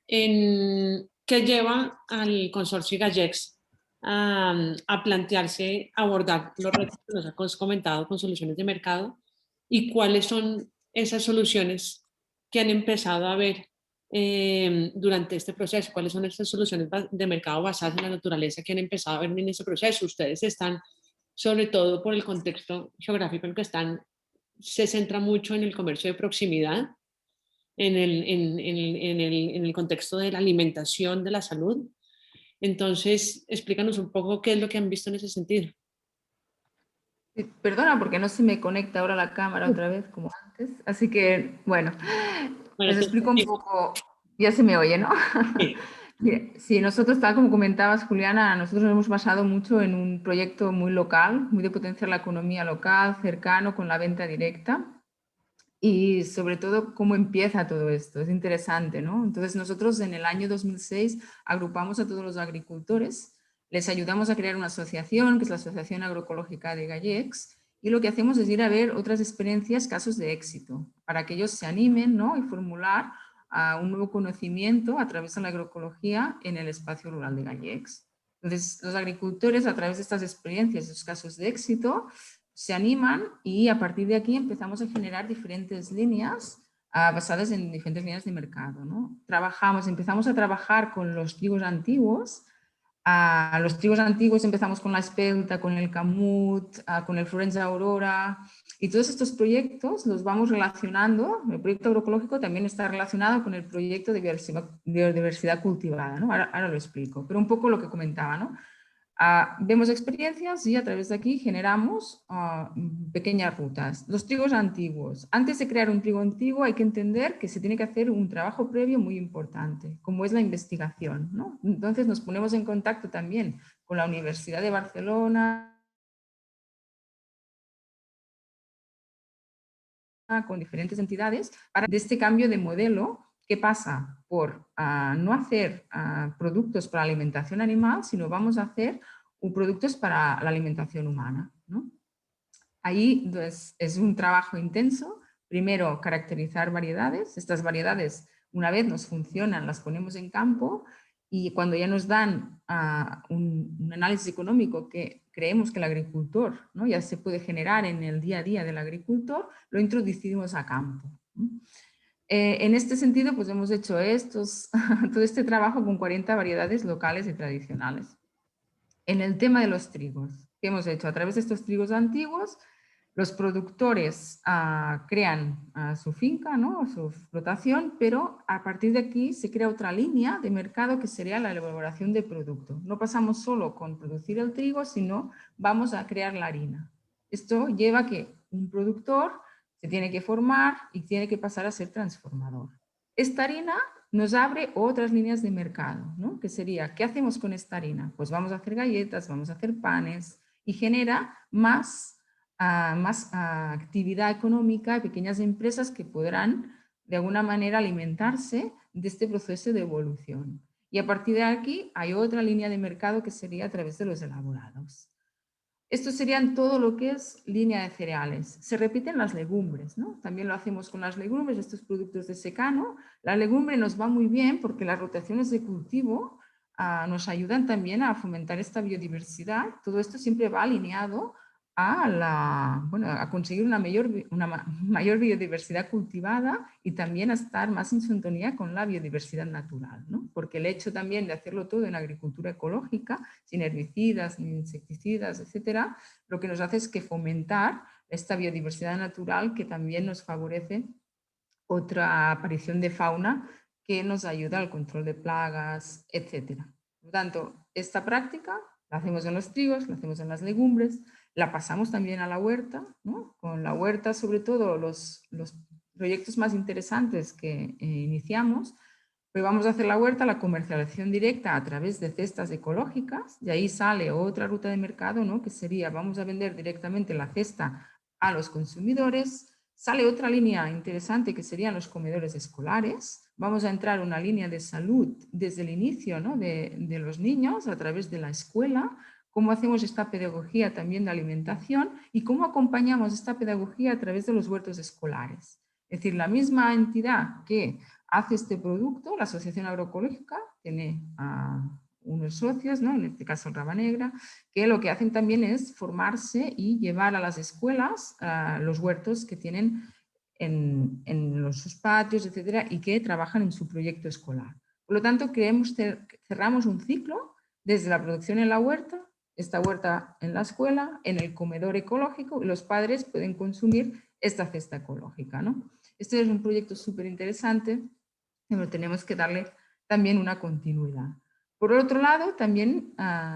en qué lleva al consorcio Gallex a plantearse abordar los retos que nos has comentado con soluciones de mercado y cuáles son esas soluciones que han empezado a ver durante este proceso, cuáles son esas soluciones de mercado basadas en la naturaleza que han empezado a ver en ese proceso. Ustedes están, sobre todo por el contexto geográfico en que están, se centra mucho en el comercio de proximidad, en el contexto de la alimentación, de la salud. Entonces, explícanos un poco qué es lo que han visto en ese sentido. Perdona, porque no se me conecta ahora la cámara otra vez como antes. Así que, bueno, les explico un poco. Ya se me oye, ¿no? Sí. Sí, nosotros, tal como comentabas, Juliana, nosotros nos hemos basado mucho en un proyecto muy local, muy de potenciar la economía local, cercano, con la venta directa. Y sobre todo, cómo empieza todo esto. Es interesante, ¿no? Entonces, nosotros en el año 2006 agrupamos a todos los agricultores, les ayudamos a crear una asociación, que es la Asociación Agroecológica de Gallecs, y lo que hacemos es ir a ver otras experiencias, casos de éxito, para que ellos se animen, ¿no? Y formular un nuevo conocimiento a través de la agroecología en el espacio rural de Gallecs. Entonces, los agricultores, a través de estas experiencias, estos casos de éxito, se animan y a partir de aquí empezamos a generar diferentes líneas basadas en diferentes líneas de mercado, ¿no? Empezamos a trabajar con los trigos antiguos. Los trigos antiguos empezamos con la espelta, con el camut, con el Florenza Aurora, y todos estos proyectos los vamos relacionando. El proyecto agroecológico también está relacionado con el proyecto de biodiversidad cultivada, ¿no? Ahora lo explico, pero un poco lo que comentaba, ¿no? Vemos experiencias y a través de aquí generamos pequeñas rutas. Los trigos antiguos. Antes de crear un trigo antiguo hay que entender que se tiene que hacer un trabajo previo muy importante, como es la investigación, ¿no? Entonces nos ponemos en contacto también con la Universidad de Barcelona, con diferentes entidades, para de este cambio de modelo que pasa por no hacer productos para alimentación animal, sino vamos a hacer productos para la alimentación humana, ¿no? Ahí pues, es un trabajo intenso. Primero, caracterizar variedades. Estas variedades Una vez nos funcionan, las ponemos en campo y cuando ya nos dan un análisis económico que creemos que el agricultor, ¿no?, ya se puede generar en el día a día del agricultor, lo introducimos a campo. En este sentido, pues hemos hecho todo este trabajo con 40 variedades locales y tradicionales. En el tema de los trigos, ¿qué hemos hecho? A través de estos trigos antiguos, los productores crean su finca, ¿no?, su explotación, pero a partir de aquí se crea otra línea de mercado que sería la elaboración de producto. No pasamos solo con producir el trigo, sino vamos a crear la harina. Esto lleva a que un productor se tiene que formar y tiene que pasar a ser transformador. Esta harina nos abre otras líneas de mercado, ¿no?, que sería, ¿qué hacemos con esta harina? Pues vamos a hacer galletas, vamos a hacer panes y genera más actividad económica y pequeñas empresas que podrán de alguna manera alimentarse de este proceso de evolución. Y a partir de aquí hay otra línea de mercado que sería a través de los elaborados. Estos serían todo lo que es línea de cereales. Se repiten las legumbres, ¿no? También lo hacemos con las legumbres, estos productos de secano. La legumbre nos va muy bien porque las rotaciones de cultivo nos ayudan también a fomentar esta biodiversidad. Todo esto siempre va alineado a conseguir una mayor biodiversidad cultivada y también a estar más en sintonía con la biodiversidad natural, ¿no? Porque el hecho también de hacerlo todo en agricultura ecológica, sin herbicidas ni insecticidas, etcétera, lo que nos hace es que fomentar esta biodiversidad natural que también nos favorece otra aparición de fauna que nos ayuda al control de plagas, etcétera. Por lo tanto, esta práctica la hacemos en los trigos, la hacemos en las legumbres, la pasamos también a la huerta, ¿no? Con la huerta, sobre todo, los proyectos más interesantes que iniciamos, pues vamos a hacer la huerta, la comercialización directa a través de cestas ecológicas, y ahí sale otra ruta de mercado, ¿no?, que sería, vamos a vender directamente la cesta a los consumidores. Sale otra línea interesante que serían los comedores escolares. Vamos a entrar una línea de salud desde el inicio, ¿no?, de los niños a través de la escuela, cómo hacemos esta pedagogía también de alimentación y cómo acompañamos esta pedagogía a través de los huertos escolares. Es decir, la misma entidad que hace este producto, la Asociación Agroecológica, tiene unos socios, ¿no?, en este caso Raba Negra, que lo que hacen también es formarse y llevar a las escuelas los huertos que tienen en sus patios, etcétera, y que trabajan en su proyecto escolar. Por lo tanto, cerramos un ciclo desde la producción en la huerta, esta huerta en la escuela, en el comedor ecológico, y los padres pueden consumir esta cesta ecológica, ¿no? Este es un proyecto súper interesante, pero tenemos que darle también una continuidad. Por otro lado, también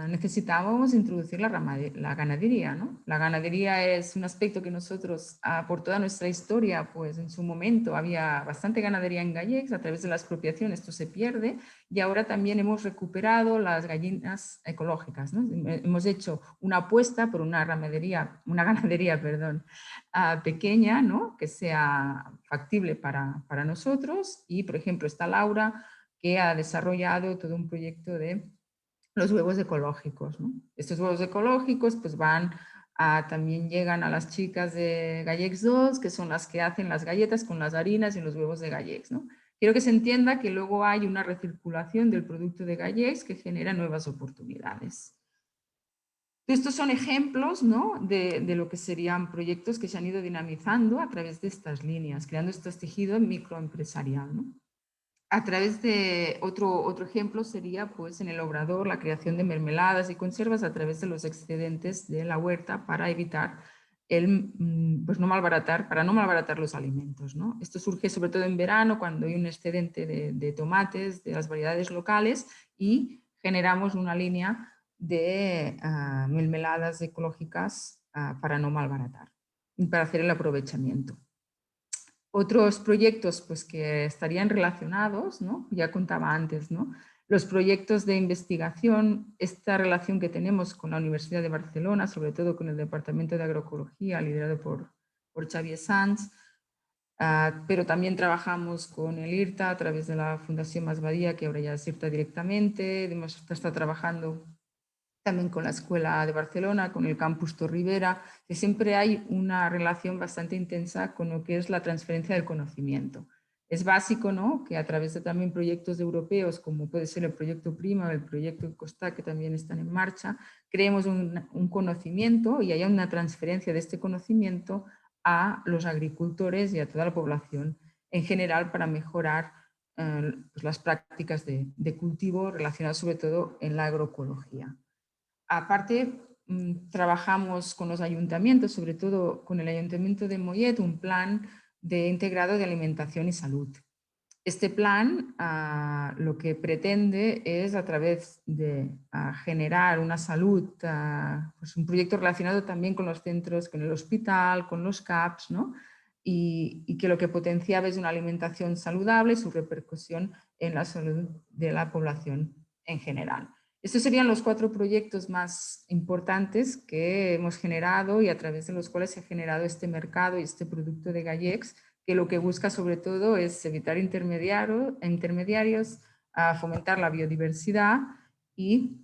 necesitábamos introducir la ganadería, ¿no? La ganadería es un aspecto que nosotros, por toda nuestra historia, pues en su momento había bastante ganadería en Gallecs, a través de la expropiación esto se pierde, y ahora también hemos recuperado las gallinas ecológicas, ¿no? Hemos hecho una apuesta por una ganadería, pequeña, ¿no?, que sea factible para nosotros, y por ejemplo está Laura, que ha desarrollado todo un proyecto de los huevos ecológicos, ¿no? Estos huevos ecológicos pues también llegan a las chicas de Gallecs 2, que son las que hacen las galletas con las harinas y los huevos de Gallecs, ¿no? Quiero que se entienda que luego hay una recirculación del producto de Gallecs que genera nuevas oportunidades. Estos son ejemplos, ¿no?, de lo que serían proyectos que se han ido dinamizando a través de estas líneas, creando este tejido microempresarial, ¿no? A través de otro ejemplo sería pues en el obrador la creación de mermeladas y conservas a través de los excedentes de la huerta para evitar pues no malbaratar los alimentos, ¿no? Esto surge sobre todo en verano cuando hay un excedente de tomates de las variedades locales y generamos una línea de mermeladas ecológicas para no malbaratar y para hacer el aprovechamiento. Otros proyectos pues, que estarían relacionados, ¿no?, ya contaba antes, ¿no?, los proyectos de investigación, esta relación que tenemos con la Universidad de Barcelona, sobre todo con el Departamento de Agroecología, liderado por Xavier Sanz, pero también trabajamos con el IRTA a través de la Fundación Mas Badia, que ahora ya es IRTA directamente, hemos estado trabajando también con la Escuela de Barcelona, con el Campus Torribera, que siempre hay una relación bastante intensa con lo que es la transferencia del conocimiento. Es básico, ¿no?, que a través de también proyectos europeos, como puede ser el proyecto Prima o el proyecto Costa, que también están en marcha, creemos un conocimiento y haya una transferencia de este conocimiento a los agricultores y a toda la población en general para mejorar las prácticas de cultivo relacionadas sobre todo en la agroecología. Aparte, trabajamos con los ayuntamientos, sobre todo con el Ayuntamiento de Mollet, un plan integrado de alimentación y salud. Este plan lo que pretende es, a través de generar una salud, pues un proyecto relacionado también con los centros, con el hospital, con los CAPs, ¿no?, y que lo que potenciaba es una alimentación saludable y su repercusión en la salud de la población en general. Estos serían los 4 proyectos más importantes que hemos generado y a través de los cuales se ha generado este mercado y este producto de Gallecs, que lo que busca sobre todo es evitar intermediarios, fomentar la biodiversidad y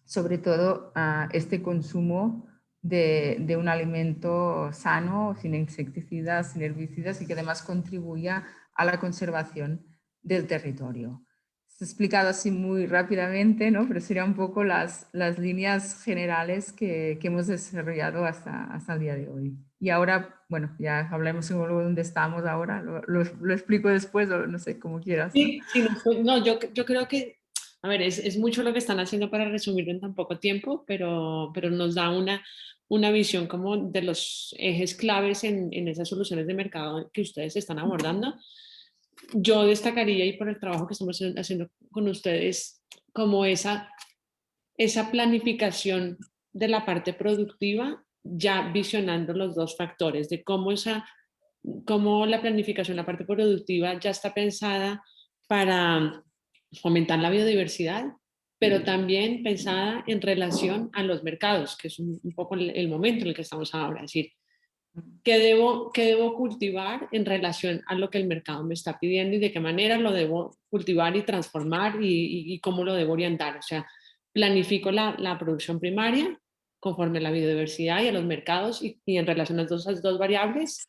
sobre todo este consumo de un alimento sano, sin insecticidas, sin herbicidas y que además contribuya a la conservación del territorio. Se ha explicado así muy rápidamente, ¿no?, pero serían un poco las líneas generales que hemos desarrollado hasta el día de hoy. Y ahora, bueno, ya hablaremos luego de dónde estamos ahora, lo explico después o no sé, como quieras, ¿no? Sí, sí, no, yo creo que, a ver, es mucho lo que están haciendo para resumirlo en tan poco tiempo, pero nos da una visión como de los ejes claves en esas soluciones de mercado que ustedes están abordando. Yo destacaría, y por el trabajo que estamos haciendo con ustedes, como esa planificación de la parte productiva, ya visionando los 2 factores, de cómo la planificación, la parte productiva ya está pensada para fomentar la biodiversidad, pero también pensada en relación a los mercados, que es un poco el momento en el que estamos ahora. Es decir, ¿qué debo cultivar en relación a lo que el mercado me está pidiendo y de qué manera lo debo cultivar y transformar y cómo lo debo orientar? O sea, planifico la producción primaria conforme a la biodiversidad y a los mercados y en relación a esas 2 variables.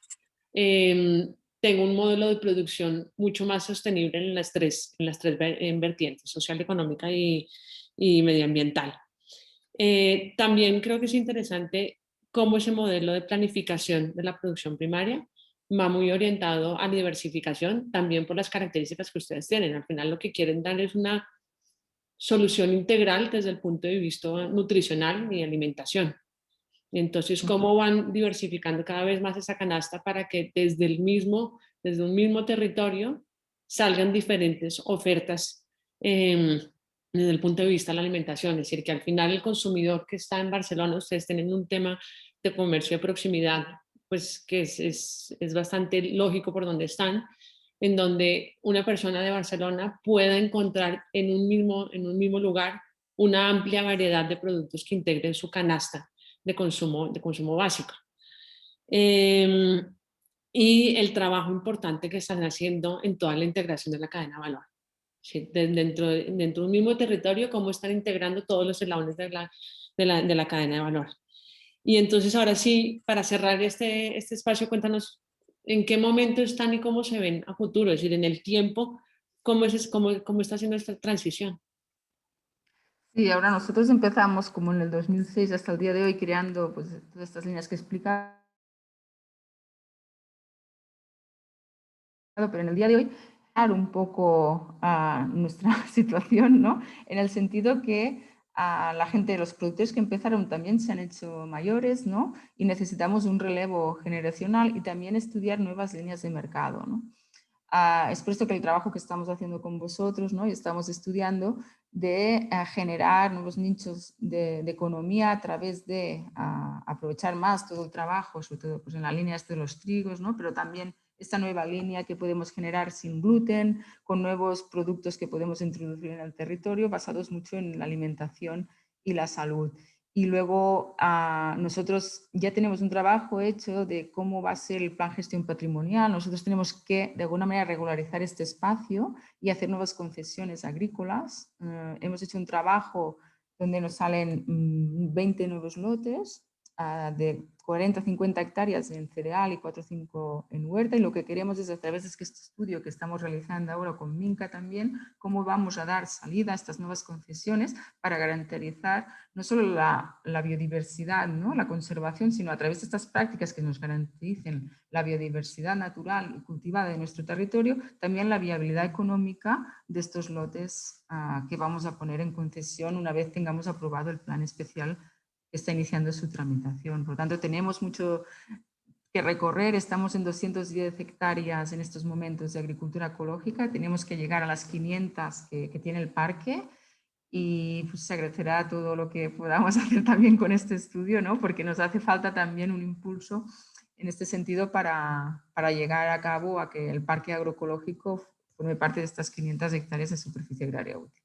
Tengo un modelo de producción mucho más sostenible en las tres vertientes, social, económica y medioambiental. También creo que es interesante cómo ese modelo de planificación de la producción primaria va muy orientado a la diversificación, también por las características que ustedes tienen. Al final lo que quieren dar es una solución integral desde el punto de vista nutricional y alimentación. Entonces, ¿cómo van diversificando cada vez más esa canasta para que desde un mismo territorio salgan diferentes ofertas desde el punto de vista de la alimentación? Es decir, que al final el consumidor que está en Barcelona, ustedes tienen un tema de comercio de proximidad, pues que es bastante lógico por donde están, en donde una persona de Barcelona pueda encontrar en un mismo lugar una amplia variedad de productos que integren su canasta de consumo básico. Y el trabajo importante que están haciendo en toda la integración de la cadena de valor. ¿Sí? Dentro de un mismo territorio, cómo están integrando todos los eslabones de la cadena de valor. Y entonces, ahora sí, para cerrar este espacio, cuéntanos en qué momento están y cómo se ven a futuro, es decir, en el tiempo, cómo está haciendo esta transición. Sí, ahora nosotros empezamos como en el 2006 hasta el día de hoy creando pues, todas estas líneas que he explicado, pero en el día de hoy un poco a nuestra situación, ¿no?, en el sentido que la gente, los productores que empezaron también se han hecho mayores, ¿no?, y necesitamos un relevo generacional y también estudiar nuevas líneas de mercado, ¿no? Es por esto que el trabajo que estamos haciendo con vosotros, ¿no?, y estamos estudiando de generar nuevos nichos de economía a través de aprovechar más todo el trabajo, sobre todo pues, en la línea de los trigos, ¿no?, pero también esta nueva línea que podemos generar sin gluten, con nuevos productos que podemos introducir en el territorio, basados mucho en la alimentación y la salud. Y luego nosotros ya tenemos un trabajo hecho de cómo va a ser el plan gestión patrimonial. Nosotros tenemos que, de alguna manera, regularizar este espacio y hacer nuevas concesiones agrícolas. Hemos hecho un trabajo donde nos salen 20 nuevos lotes de 40 a 50 hectáreas en cereal y 4 o 5 en huerta, y lo que queremos es, a través de este estudio que estamos realizando ahora con Minca también, cómo vamos a dar salida a estas nuevas concesiones para garantizar no solo la biodiversidad, ¿no?, la conservación, sino a través de estas prácticas que nos garanticen la biodiversidad natural y cultivada de nuestro territorio, también la viabilidad económica de estos lotes que vamos a poner en concesión una vez tengamos aprobado el plan especial que está iniciando su tramitación. Por lo tanto, tenemos mucho que recorrer. Estamos en 210 hectáreas en estos momentos de agricultura ecológica. Tenemos que llegar a las 500 que tiene el parque, y pues, se agradecerá todo lo que podamos hacer también con este estudio, ¿no?, porque nos hace falta también un impulso en este sentido para llegar a cabo a que el parque agroecológico forme parte de estas 500 hectáreas de superficie agraria útil.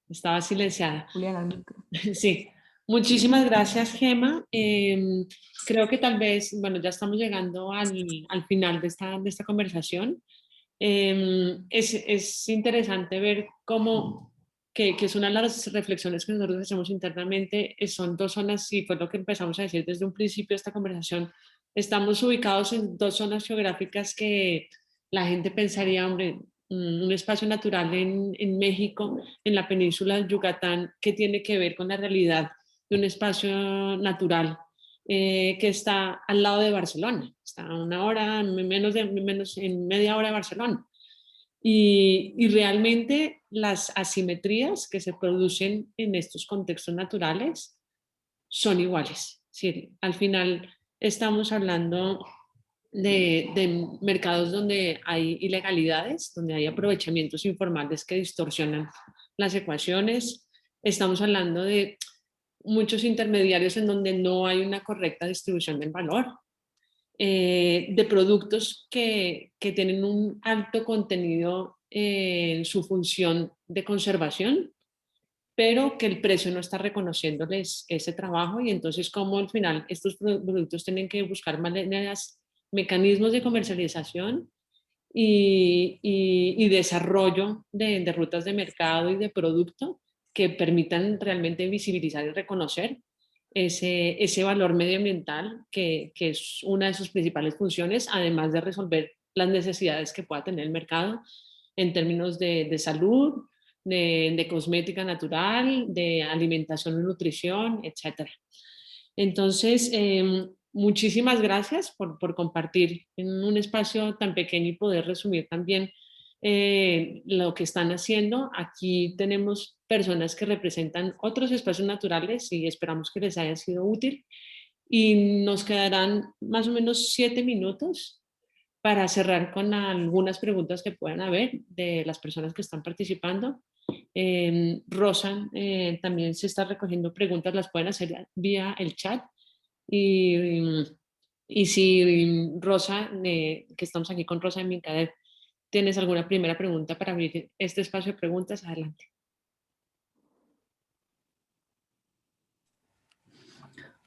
Estaba silenciada. Juliana, al micro. Sí, muchísimas gracias, Gema. Creo que tal vez, bueno, ya estamos llegando al final de esta conversación. Es interesante ver cómo, que es una de las reflexiones que nosotros hacemos internamente, son dos zonas, y fue lo que empezamos a decir desde un principio de esta conversación. Estamos ubicados en dos zonas geográficas que la gente pensaría, hombre, un espacio natural en México, en la península del Yucatán, que tiene que ver con la realidad de un espacio natural que está al lado de Barcelona, está a una hora, menos en media hora de Barcelona. Y realmente las asimetrías que se producen en estos contextos naturales son iguales. Sí, al final estamos hablando de mercados donde hay ilegalidades, donde hay aprovechamientos informales que distorsionan las ecuaciones. Estamos hablando de muchos intermediarios en donde no hay una correcta distribución del valor, de productos que tienen un alto contenido en su función de conservación, pero que el precio no está reconociéndoles ese trabajo, y entonces como al final estos productos tienen que buscar maneras, mecanismos de comercialización y desarrollo de rutas de mercado y de producto que permitan realmente visibilizar y reconocer ese valor medioambiental que es una de sus principales funciones, además de resolver las necesidades que pueda tener el mercado en términos de salud, de cosmética natural, de alimentación y nutrición, etc. Entonces, muchísimas gracias por compartir en un espacio tan pequeño y poder resumir también lo que están haciendo. Aquí tenemos personas que representan otros espacios naturales y esperamos que les haya sido útil. Y nos quedarán más o menos 7 minutos para cerrar con algunas preguntas que puedan haber de las personas que están participando. Rosa también se está recogiendo preguntas, las pueden hacer vía el chat. Y, y si Rosa, que estamos aquí con Rosa de Mincader, tienes alguna primera pregunta para abrir este espacio de preguntas, adelante.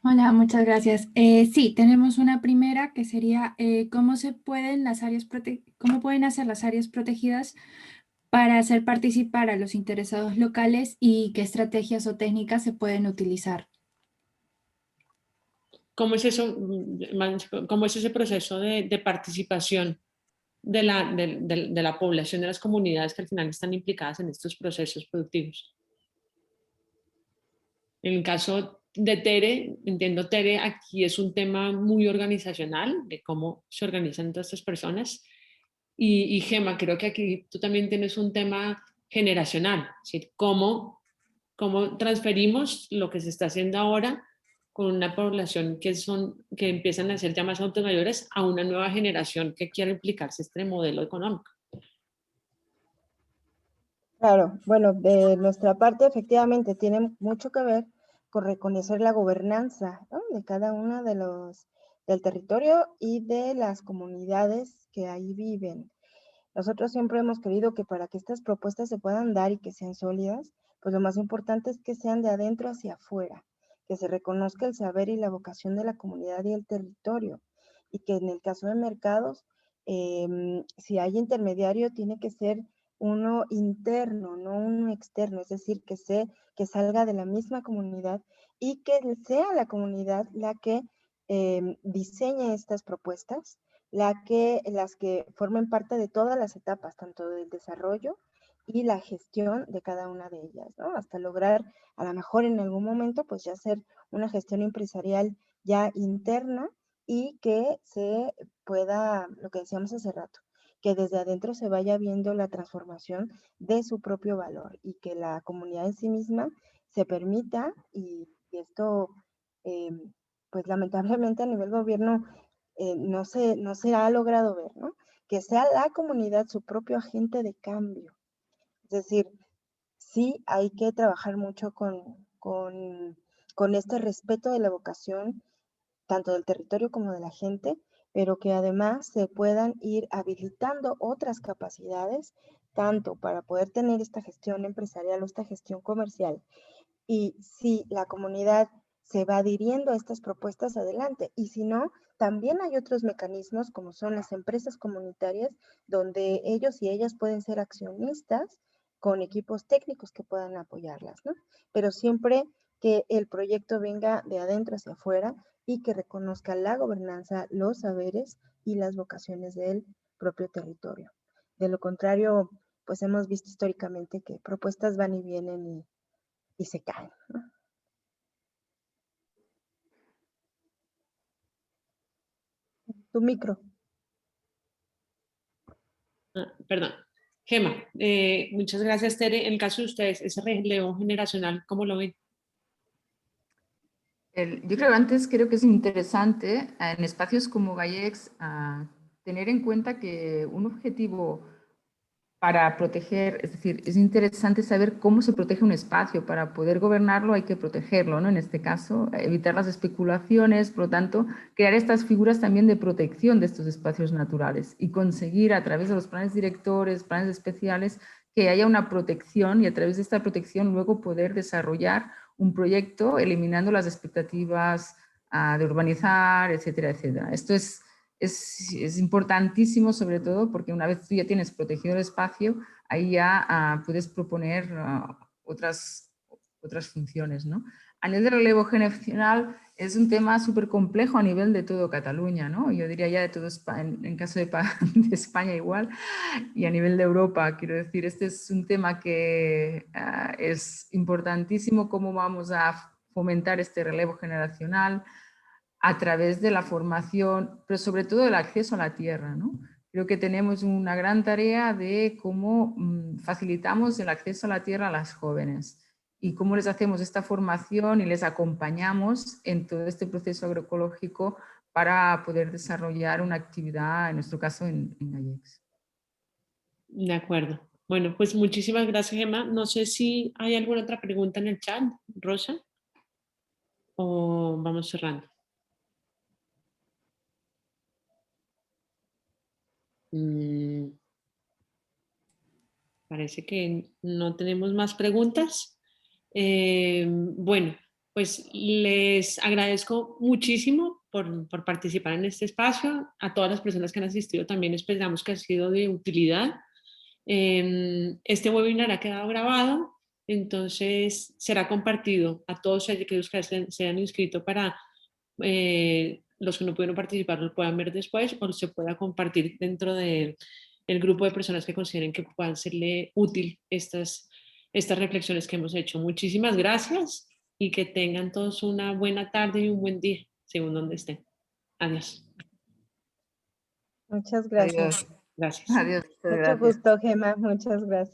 Hola, muchas gracias. Sí, tenemos una primera que sería ¿cómo pueden hacer las áreas protegidas para hacer participar a los interesados locales y qué estrategias o técnicas se pueden utilizar? ¿Cómo es eso? ¿Cómo es ese proceso de participación de la población, de las comunidades que al final están implicadas en estos procesos productivos? En el caso de Tere, entiendo, Tere, aquí es un tema muy organizacional, de cómo se organizan todas estas personas. Y Gema, creo que aquí tú también tienes un tema generacional, es decir, cómo transferimos lo que se está haciendo ahora con una población que empiezan a ser ya más adultos mayores a una nueva generación que quiere implicarse en este modelo económico. Claro, bueno, de nuestra parte efectivamente tiene mucho que ver con reconocer la gobernanza, ¿no?, de cada uno del territorio y de las comunidades que ahí viven. Nosotros siempre hemos querido que para que estas propuestas se puedan dar y que sean sólidas, pues lo más importante es que sean de adentro hacia afuera, que se reconozca el saber y la vocación de la comunidad y el territorio, y que en el caso de mercados, si hay intermediario, tiene que ser uno interno, no uno externo, es decir, que salga de la misma comunidad y que sea la comunidad la que diseñe estas propuestas, las que formen parte de todas las etapas, tanto del desarrollo y la gestión de cada una de ellas, ¿no? Hasta lograr, a lo mejor en algún momento, pues ya hacer una gestión empresarial ya interna y que se pueda, lo que decíamos hace rato, que desde adentro se vaya viendo la transformación de su propio valor y que la comunidad en sí misma se permita, y esto, pues lamentablemente a nivel gobierno no se ha logrado ver, ¿no? Que sea la comunidad su propio agente de cambio. Es decir, sí hay que trabajar mucho con este respeto de la vocación, tanto del territorio como de la gente, pero que además se puedan ir habilitando otras capacidades, tanto para poder tener esta gestión empresarial o esta gestión comercial. Y si la comunidad se va adhiriendo a estas propuestas, adelante. Y si no, también hay otros mecanismos como son las empresas comunitarias, donde ellos y ellas pueden ser accionistas con equipos técnicos que puedan apoyarlas, ¿no? Pero siempre que el proyecto venga de adentro hacia afuera y que reconozca la gobernanza, los saberes y las vocaciones del propio territorio. De lo contrario, pues hemos visto históricamente que propuestas van y vienen y se caen, ¿no? Tu micro. Perdón. Gema, muchas gracias, Tere. En el caso de ustedes, ese relevo generacional, ¿cómo lo ven? Yo creo que es interesante en espacios como GAIEX tener en cuenta que un objetivo para proteger, es decir, es interesante saber cómo se protege un espacio. Para poder gobernarlo hay que protegerlo, ¿no? En este caso, evitar las especulaciones, por lo tanto, crear estas figuras también de protección de estos espacios naturales y conseguir a través de los planes directores, planes especiales, que haya una protección y a través de esta protección luego poder desarrollar un proyecto eliminando las expectativas de urbanizar, etcétera, etcétera. Esto es importantísimo, sobre todo porque una vez tú ya tienes protegido el espacio, ahí ya puedes proponer otras funciones, ¿no? A nivel de relevo generacional es un tema súper complejo a nivel de todo Cataluña, ¿no? Yo diría ya de todo España, en caso de España igual, y a nivel de Europa, quiero decir, este es un tema que es importantísimo, cómo vamos a fomentar este relevo generacional a través de la formación, pero sobre todo el acceso a la tierra, ¿no? Creo que tenemos una gran tarea de cómo facilitamos el acceso a la tierra a las jóvenes y cómo les hacemos esta formación y les acompañamos en todo este proceso agroecológico para poder desarrollar una actividad, en nuestro caso en GAIEX. De acuerdo. Bueno, pues muchísimas gracias, Gemma. No sé si hay alguna otra pregunta en el chat, Rosa, o vamos cerrando. Parece que no tenemos más preguntas. Bueno, pues les agradezco muchísimo por participar en este espacio. A todas las personas que han asistido también esperamos que ha sido de utilidad. Este webinar ha quedado grabado, entonces será compartido a todos aquellos que se han inscrito para los que no pudieron participar lo puedan ver después o se pueda compartir dentro del grupo de personas que consideren que puedan serle útil estas reflexiones que hemos hecho. Muchísimas gracias y que tengan todos una buena tarde y un buen día, según donde estén. Adiós. Muchas gracias. Adiós. Gracias. Adiós. Mucho gusto, Gemma. Muchas gracias.